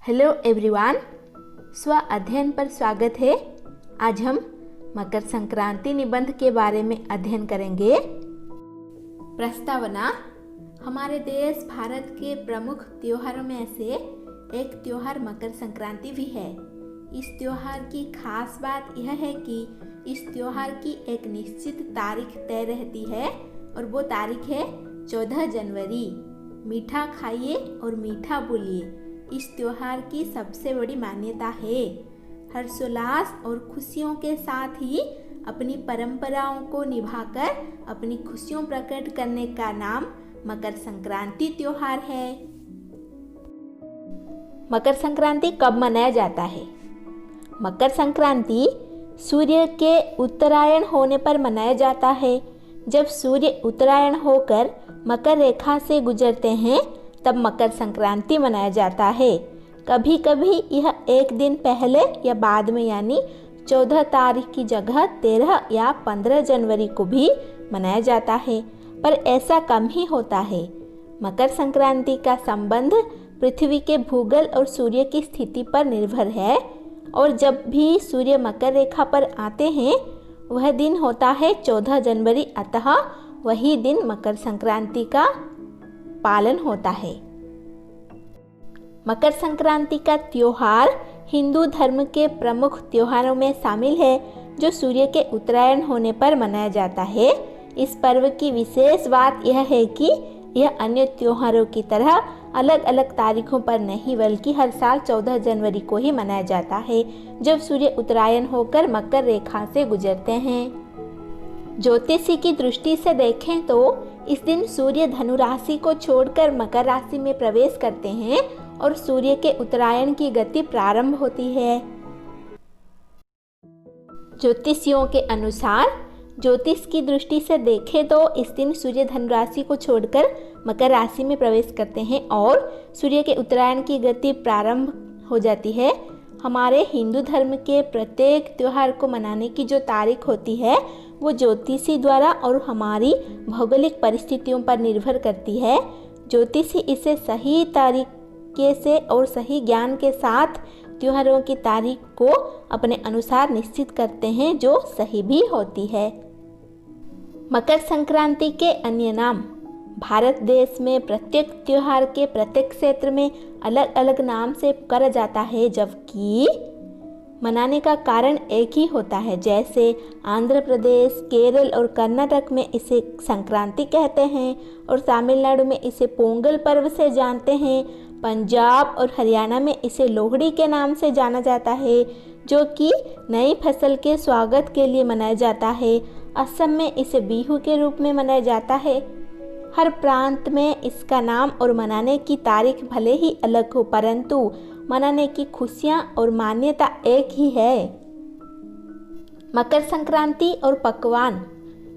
Hello everyone, स्व अध्ययन पर स्वागत है। आज हम मकर संक्रांति निबंध के बारे में अध्ययन करेंगे। प्रस्तावना। हमारे देश भारत के प्रमुख त्योहारों में से एक त्योहार मकर संक्रांति भी है। इस त्योहार की खास बात यह है कि इस त्योहार की एक निश्चित तारीख तय रहती है और वो तारीख है 14 जनवरी। मीठा खाइए और मीठा बोलिए, इस त्योहार की सबसे बड़ी मान्यता है। हर्षोल्लास और खुशियों के साथ ही अपनी परंपराओं को निभाकर अपनी खुशियों प्रकट करने का नाम मकर संक्रांति त्योहार है। मकर संक्रांति कब मनाया जाता है? मकर संक्रांति सूर्य के उत्तरायण होने पर मनाया जाता है। जब सूर्य उत्तरायण होकर मकर रेखा से गुजरते हैं तब मकर संक्रांति मनाया जाता है। कभी कभी यह एक दिन पहले या बाद में यानी 14 तारीख की जगह 13 या 15 जनवरी को भी मनाया जाता है, पर ऐसा कम ही होता है। मकर संक्रांति का संबंध पृथ्वी के भूगोल और सूर्य की स्थिति पर निर्भर है और जब भी सूर्य मकर रेखा पर आते हैं वह दिन होता है 14 जनवरी, अतः वही दिन मकर संक्रांति का पालन होता है। मकर संक्रांति का त्योहार हिंदू धर्म के प्रमुख त्योहारों में शामिल है जो सूर्य के उत्तरायण होने पर मनाया जाता है। इस पर्व की विशेष बात यह है कि यह अन्य त्योहारों की तरह अलग अलग तारीखों पर नहीं बल्कि हर साल 14 जनवरी को ही मनाया जाता है जब सूर्य उत्तरायण होकर मकर रेखा से गुजरते हैं। ज्योतिषी की दृष्टि से देखें तो इस दिन सूर्य धनु राशि को छोड़कर मकर राशि में प्रवेश करते हैं और सूर्य के उत्तरायण की गति प्रारंभ होती है। ज्योतिषियों के अनुसार ज्योतिष की दृष्टि से देखें तो इस दिन सूर्य धनु राशि को छोड़कर मकर राशि में प्रवेश करते हैं और सूर्य के उत्तरायण की गति प्रारंभ हो जाती है। हमारे हिंदू धर्म के प्रत्येक त्योहार को मनाने की जो तारीख होती है वो ज्योतिषी द्वारा और हमारी भौगोलिक परिस्थितियों पर निर्भर करती है। ज्योतिषी इसे सही तरीके से और सही ज्ञान के साथ त्योहारों की तारीख को अपने अनुसार निश्चित करते हैं जो सही भी होती है। मकर संक्रांति के अन्य नाम। भारत देश में प्रत्येक त्योहार के प्रत्येक क्षेत्र में अलग अलग नाम से पुकारा जाता है, जबकि मनाने का कारण एक ही होता है। जैसे आंध्र प्रदेश, केरल और कर्नाटक में इसे संक्रांति कहते हैं और तमिलनाडु में इसे पोंगल पर्व से जानते हैं। पंजाब और हरियाणा में इसे लोहड़ी के नाम से जाना जाता है जो कि नई फसल के स्वागत के लिए मनाया जाता है। असम में इसे बिहू के रूप में मनाया जाता है। हर प्रांत में इसका नाम और मनाने की तारीख भले ही अलग हो परंतु मनाने की खुशियाँ और मान्यता एक ही है। मकर संक्रांति और पकवान।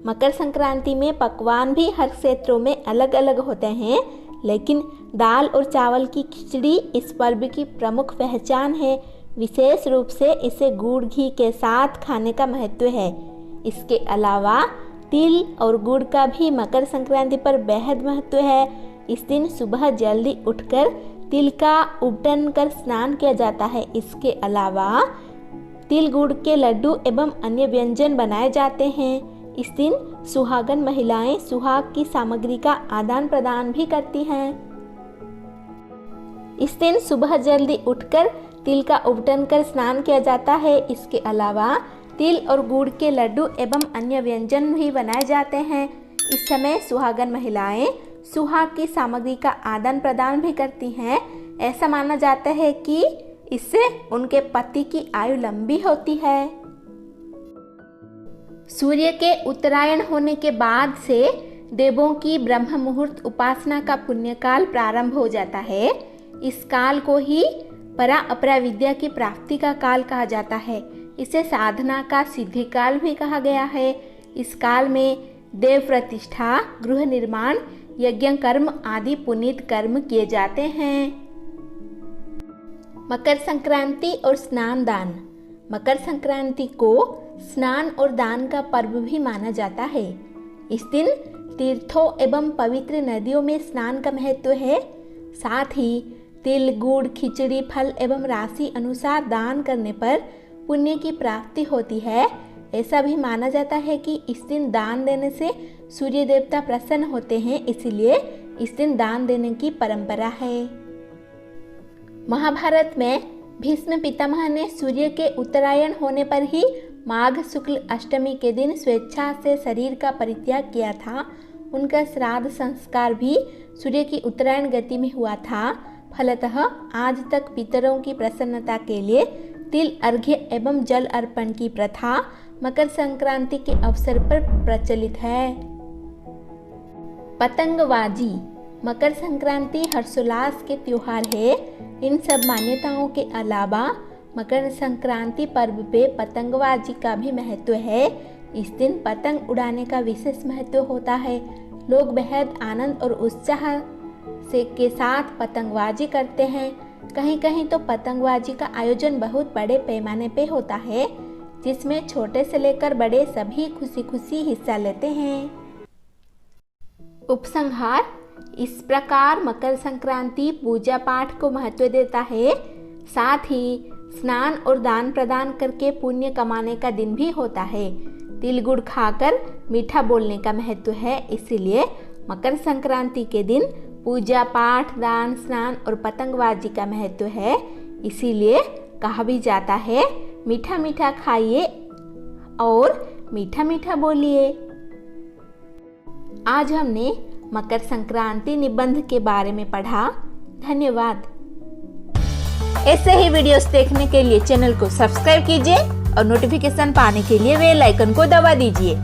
मकर संक्रांति में पकवान भी हर क्षेत्रों में अलग अलग होते हैं, लेकिन दाल और चावल की खिचड़ी इस पर्व की प्रमुख पहचान है। विशेष रूप से इसे गुड़ घी के साथ खाने का महत्व है। इसके अलावा तिल और गुड़ का भी मकर संक्रांति पर बेहद महत्व है। इस दिन सुबह जल्दी उठकर तिल का उपटन कर स्नान किया जाता है। इसके अलावा तिल गुड़ के लड्डू एवं अन्य व्यंजन बनाए जाते हैं। इस दिन सुहागन महिलाएं सुहाग की सामग्री का आदान प्रदान भी करती हैं। इस दिन सुबह जल्दी उठकर तिल का उपटन कर स्नान किया जाता है। इसके अलावा तिल और गुड़ के लड्डू एवं अन्य व्यंजन भी बनाए जाते हैं। इस समय सुहागन महिलाएं सुहाग की सामग्री का आदान प्रदान भी करती हैं। ऐसा माना जाता है कि इससे उनके पति की आयु लंबी होती है। सूर्य के उत्तरायण होने के बाद से देवों की ब्रह्म मुहूर्त उपासना का पुण्यकाल प्रारंभ हो जाता है। इस काल को ही परा अपरा विद्या की प्राप्ति का काल कहा जाता है। इसे साधना का सिद्धि काल भी कहा गया है। इस काल में देव प्रतिष्ठा, गृह निर्माण, यज्ञ कर्म आदि पुनीत कर्म किए जाते हैं। मकर संक्रांति और स्नान दान। मकर संक्रांति को स्नान और दान का पर्व भी माना जाता है। इस दिन तीर्थों एवं पवित्र नदियों में स्नान का महत्व है। साथ ही तिल, गुड़, खिचड़ी, फल एवं राशि अनुसार दान करने पर पुण्य की प्राप्ति होती है। ऐसा भी माना जाता है कि इस दिन दान देने से सूर्य देवता प्रसन्न होते हैं, इसीलिए इस दिन दान देने की परंपरा है। महाभारत में भीष्म पितामह ने सूर्य के उत्तरायण होने पर ही माघ शुक्ल अष्टमी के दिन स्वेच्छा से शरीर का परित्याग किया था। उनका श्राद्ध संस्कार भी सूर्य की उत्तरायण गति में हुआ था। फलतः आज तक पितरों की प्रसन्नता के लिए तिल अर्घ्य एवं जल अर्पण की प्रथा मकर संक्रांति के अवसर पर प्रचलित है। पतंगबाजी। मकर संक्रांति हर्षोल्लास के त्योहार है। इन सब मान्यताओं के अलावा मकर संक्रांति पर्व पे पतंगबाजी का भी महत्व है। इस दिन पतंग उड़ाने का विशेष महत्व होता है। लोग बेहद आनंद और उत्साह से के साथ पतंगबाजी करते हैं। कहीं कहीं तो पतंगबाजी का आयोजन बहुत बड़े पैमाने पे होता है, जिसमें छोटे से लेकर बड़े सभी खुशी खुशी हिस्सा लेते हैं। उपसंहार। इस प्रकार मकर संक्रांति पूजा पाठ को महत्व देता है, साथ ही स्नान और दान प्रदान करके पुण्य कमाने का दिन भी होता है। तिल गुड़ खाकर मीठा बोलने का महत्व है, इसीलिए मकर संक्रांति के दिन पूजा पाठ, दान, स्नान और पतंगबाजी का महत्व है। इसीलिए कहा भी जाता है, मीठा मीठा खाइए और मीठा मीठा बोलिए। आज हमने मकर संक्रांति निबंध के बारे में पढ़ा। धन्यवाद। ऐसे ही वीडियोस देखने के लिए चैनल को सब्सक्राइब कीजिए और नोटिफिकेशन पाने के लिए बेल आइकन को दबा दीजिए।